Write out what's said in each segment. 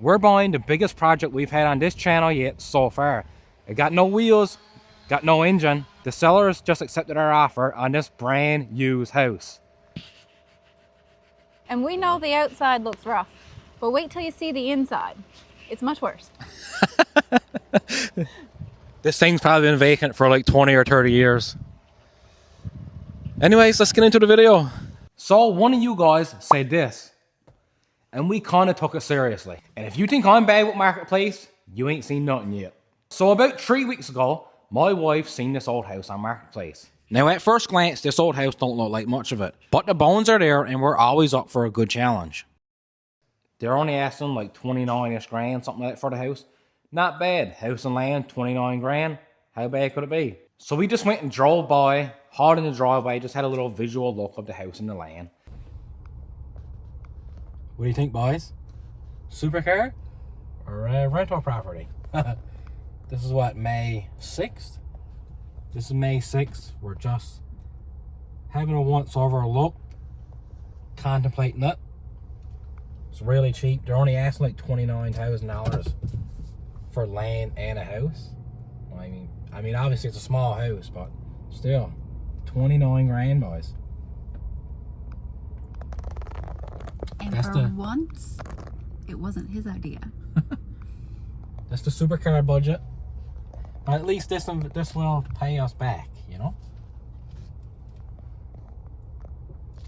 We're buying the biggest project we've had on this channel yet so far. It got no wheels, got no engine. The sellers just accepted our offer on this brand used house. And we know the outside looks rough, but wait till you see the inside. It's much worse. This thing's probably been vacant for like 20 or 30 years. Anyways, let's get into the video. So one of you guys said this, and we kind of took it seriously. And if you think I'm bad with Marketplace, you ain't seen nothing yet. So about 3 weeks ago, my wife seen this old house on Marketplace. Now at first glance, this old house don't look like much of it, but the bones are there and we're always up for a good challenge. They're only asking like 29-ish grand, something like that for the house. Not bad. House and land, 29 grand. How bad could it be? So we just went and drove by, hard in the driveway, just had a little visual look of the house and the land. What do you think, boys? Supercar or rental property? This is what, May 6th? This is May 6th. We're just having a once-over look, contemplating it. It's really cheap. They're only asking like $29,000 for land and a house. I mean, obviously it's a small house, but still, 29 grand, boys. And That's for once, it wasn't his idea. That's the supercar budget. But at least this will pay us back, you know?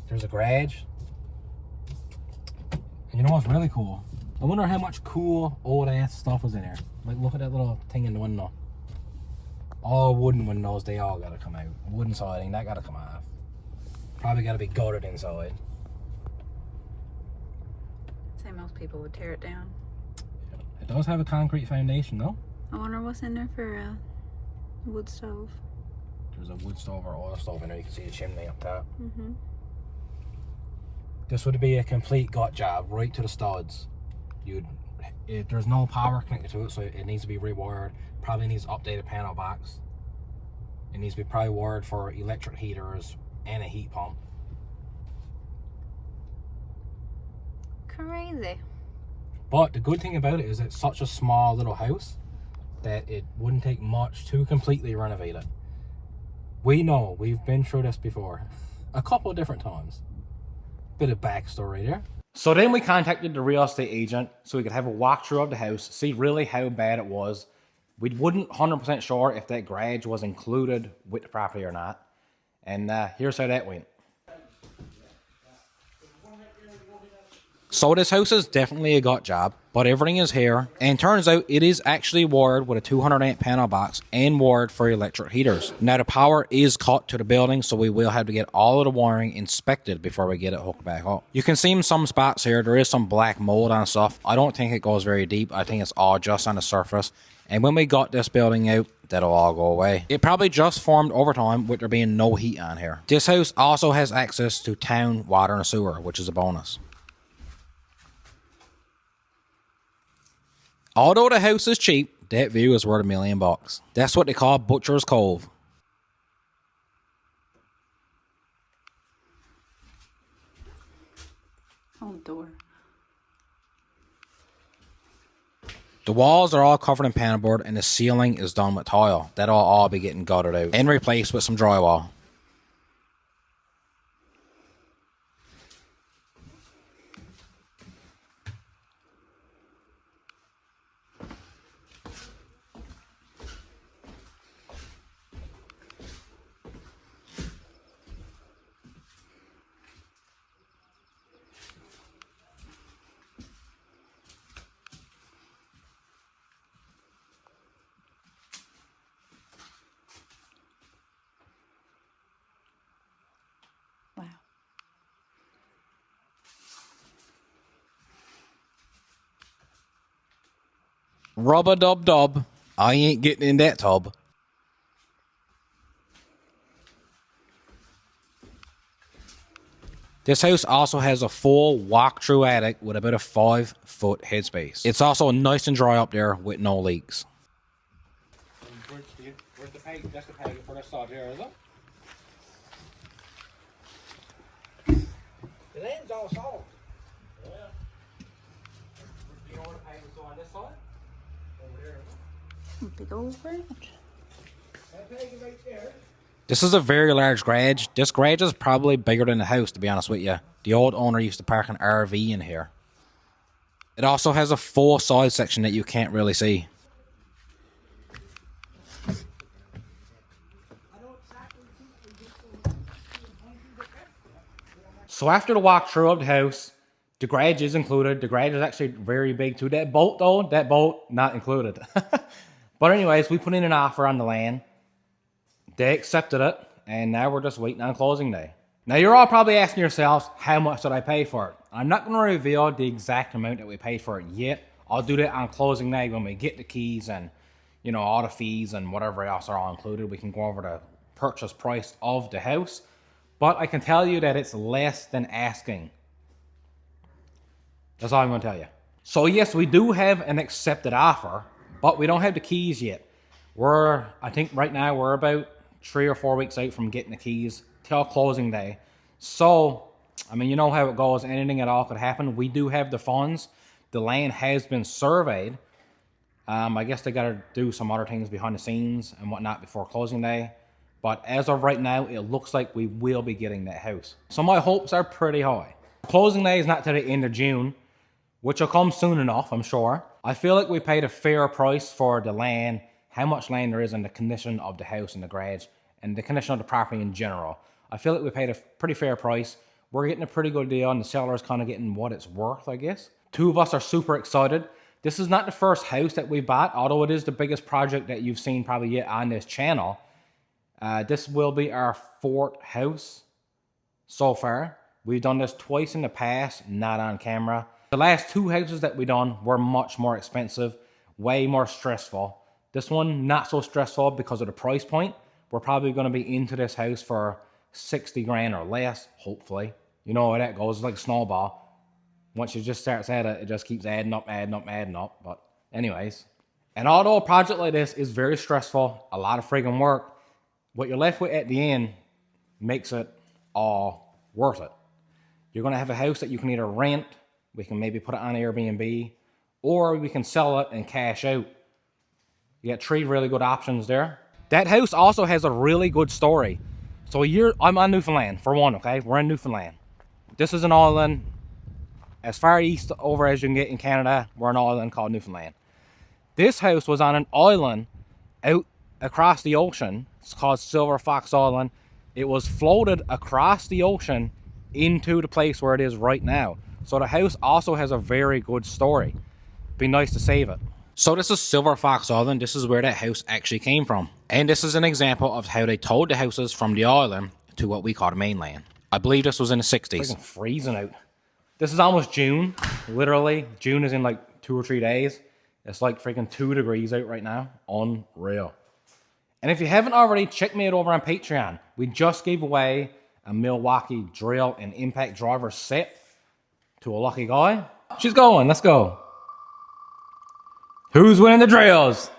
There's a garage. And you know what's really cool? I wonder how much cool old ass stuff is in here. Like, look at that little thing in the window. All wooden windows, they all gotta come out. Wooden siding, that gotta come off. Probably gotta be gutted inside. I'd say most people would tear it down. It does have a concrete foundation though. I wonder what's in there for a wood stove. There's a wood stove or oil stove in there. You can see the chimney up top. Mm-hmm. This would be a complete gut job, right to the studs. There's no power connected to it, so it needs to be rewired. Probably needs updated panel box. It needs to be probably wired for electric heaters and a heat pump. Crazy. But the good thing about it is it's such a small little house that it wouldn't take much to completely renovate it. We know, we've been through this before. A couple of different times. Bit of backstory there. So then we contacted the real estate agent so we could have a walkthrough of the house, see really how bad it was. We wasn't 100% sure if that garage was included with the property or not. And here's how that went. So this house is definitely a gut job, but everything is here. And turns out it is actually wired with a 200 amp panel box and wired for electric heaters. Now the power is cut to the building, so we will have to get all of the wiring inspected before we get it hooked back up. You can see in some spots here, there is some black mold on stuff. I don't think it goes very deep. I think it's all just on the surface. And when we got this building out, that'll all go away. It probably just formed over time with there being no heat on here. This house also has access to town water and sewer, which is a bonus. Although the house is cheap, that view is worth $1 million. That's what they call Butcher's Cove. Oh, door. The walls are all covered in panel board and the ceiling is done with tile. That'll all be getting gutted out and replaced with some drywall. Wow. Rub-a-dub-dub. I ain't getting in that tub. This house also has a full walk-through attic with about a 5-foot headspace. It's also nice and dry up there with no leaks. Where's the peg? That's the peg for this side here, is it? The land's all solid. Yeah. You know where the peg is? side. Over there. Big old garage. This is a very large garage. This garage is probably bigger than the house, to be honest with you. The old owner used to park an RV in here. It also has a full side section that you can't really see. So after the walkthrough of the house, the garage is included. The garage is actually very big too. That boat though, that boat not included. But anyways, we put in an offer on the land. They accepted it, and now we're just waiting on closing day. Now you're all probably asking yourselves, how much did I pay for it? I'm not going to reveal the exact amount that we paid for it yet. I'll do that on closing day when we get the keys and, you know, all the fees and whatever else are all included. We can go over the purchase price of the house. But I can tell you that it's less than asking. That's all I'm going to tell you. So yes, we do have an accepted offer, but we don't have the keys yet. I think right now we're about 3 or 4 weeks out from getting the keys till closing day. So, I mean, you know how it goes. Anything at all could happen. We do have the funds. The land has been surveyed. I guess they got to do some other things behind the scenes and whatnot before closing day. But as of right now, it looks like we will be getting that house. So my hopes are pretty high. Closing day is not till the end of June, which will come soon enough, I'm sure. I feel like we paid a fair price for the land, how much land there is, and the condition of the house and the garage, and the condition of the property in general. I feel like we paid a pretty fair price. We're getting a pretty good deal, and the seller is kind of getting what it's worth, I guess. Two of us are super excited. This is not the first house that we bought, although it is the biggest project that you've seen probably yet on this channel. This will be our 4th house so far. We've done this twice in the past, not on camera. The last 2 houses that we done were much more expensive, way more stressful. This one, not so stressful because of the price point. We're probably going to be into this house for 60 grand or less, hopefully. You know how that goes, it's like a snowball. Once you just start at it, it just keeps adding up, adding up, adding up. But anyways, and although a project like this is very stressful, a lot of friggin' work, what you're left with at the end makes it all worth it. You're going to have a house that you can either rent, we can maybe put it on Airbnb, or we can sell it and cash out. You got 3 really good options there. That house also has a really good story. So I'm on Newfoundland, for one, okay? We're in Newfoundland. This is an island as far east over as you can get in Canada. We're an island called Newfoundland. This house was on an island out across the ocean. It's called Silver Fox Island. It was floated across the ocean into the place where it is right now. So the house also has a very good story. Be nice to save it. So this is Silver Fox Island. This is where that house actually came from. And this is an example of how they towed the houses from the island to what we call the mainland. I believe this was in the 60s. It's freaking freezing out. This is almost June. Literally, June is in like 2 or 3 days. It's like freaking 2 degrees out right now. Unreal. And if you haven't already, check me out over on Patreon. We just gave away a Milwaukee drill and impact driver set to a lucky guy. She's going. Let's go. Who's winning the drills?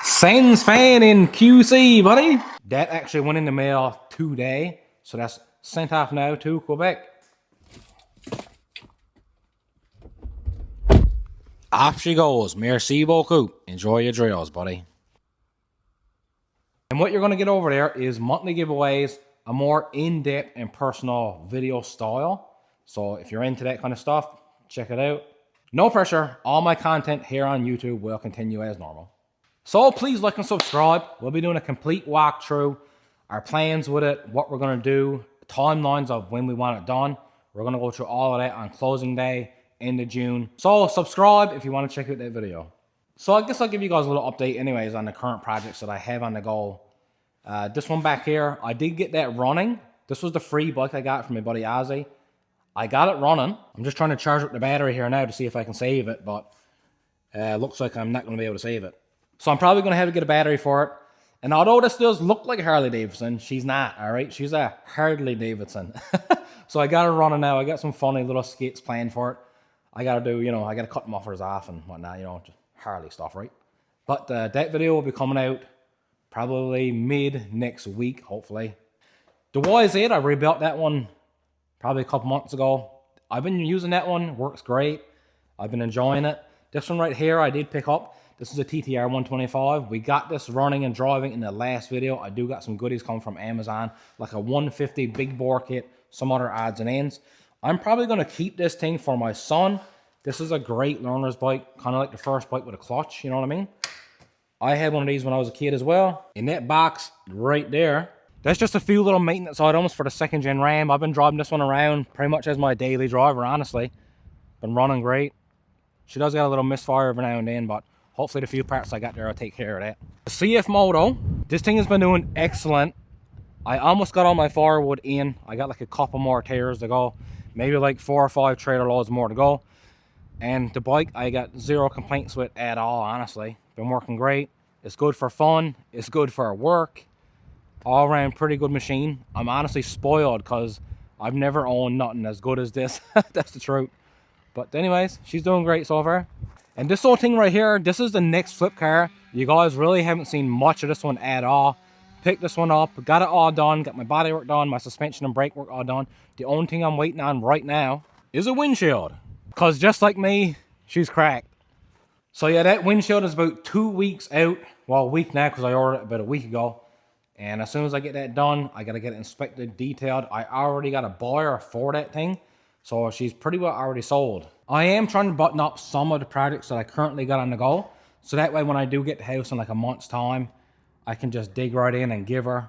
Sans fan in QC, buddy. That actually went in the mail today. So that's sent off now to Quebec. Off she goes. Merci beaucoup. Enjoy your drills, buddy. And what you're going to get over there is monthly giveaways, a more in-depth and personal video style. So if you're into that kind of stuff, check it out. No pressure. All my content here on YouTube will continue as normal. So please like and subscribe. We'll be doing a complete walkthrough, our plans with it, what we're going to do, timelines of when we want it done. We're going to go through all of that on closing day, end of June. So subscribe if you want to check out that video. So I guess I'll give you guys a little update anyways on the current projects that I have on the go. This one back here, I did get that running. This was the free bike I got from my buddy Ozzy. I got it running. I'm just trying to charge up the battery here now to see if I can save it, but looks like I'm not going to be able to save it. So I'm probably going to have to get a battery for it. And although this does look like a Harley Davidson, she's not, all right? She's a Harley Davidson. So I got her running now. I got some funny little skits planned for it. I got to do, you know, I got to cut the mufflers off and whatnot, you know, just Harley stuff, right? But that video will be coming out probably mid next week, hopefully. The YZ, I rebuilt that one probably a couple months ago. I've been using that one, works great. I've been enjoying it. This one right here I did pick up. This is a TTR 125. We got this running and driving in the last video. I do got some goodies coming from Amazon, like a 150 big bore kit, some other odds and ends. I'm probably going to keep this thing for my son. This is a great learner's bike, kind of like the first bike with a clutch, you know what I mean? I had one of these when I was a kid as well. In that box right there, that's just a few little maintenance items for the 2nd gen Ram. I've been driving this one around pretty much as my daily driver, honestly. Been running great. She does get a little misfire every now and then, but hopefully the few parts I got there will take care of that. The CF Moto, this thing has been doing excellent. I almost got all my firewood in. I got like a couple more tears to go. Maybe like 4 or 5 trailer loads more to go. And the bike, I got 0 complaints with at all, honestly. Been working great. It's good for fun. It's good for work. All around pretty good machine. I'm honestly spoiled because I've never owned nothing as good as this. That's the truth. But anyways, she's doing great so far. And this whole thing right here, this is the next flip car. You guys really haven't seen much of this one at all. Picked this one up, got it all done, got my body work done, my suspension and brake work all done. The only thing I'm waiting on right now is a windshield. Because just like me, she's cracked. So yeah, that windshield is about 2 weeks out. Well, a week now because I ordered it about a week ago. And as soon as I get that done, I got to get it inspected, detailed. I already got a buyer for that thing. So she's pretty well already sold. I am trying to button up some of the projects that I currently got on the go. So that way when I do get the house in like a month's time, I can just dig right in and give her.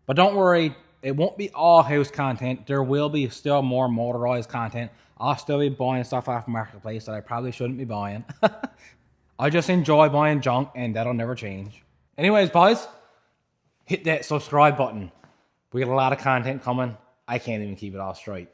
But don't worry, it won't be all house content. There will be still more motorized content. I'll still be buying stuff off Marketplace that I probably shouldn't be buying. I just enjoy buying junk and that'll never change. Anyways, boys, hit that subscribe button. We got a lot of content coming. I can't even keep it all straight.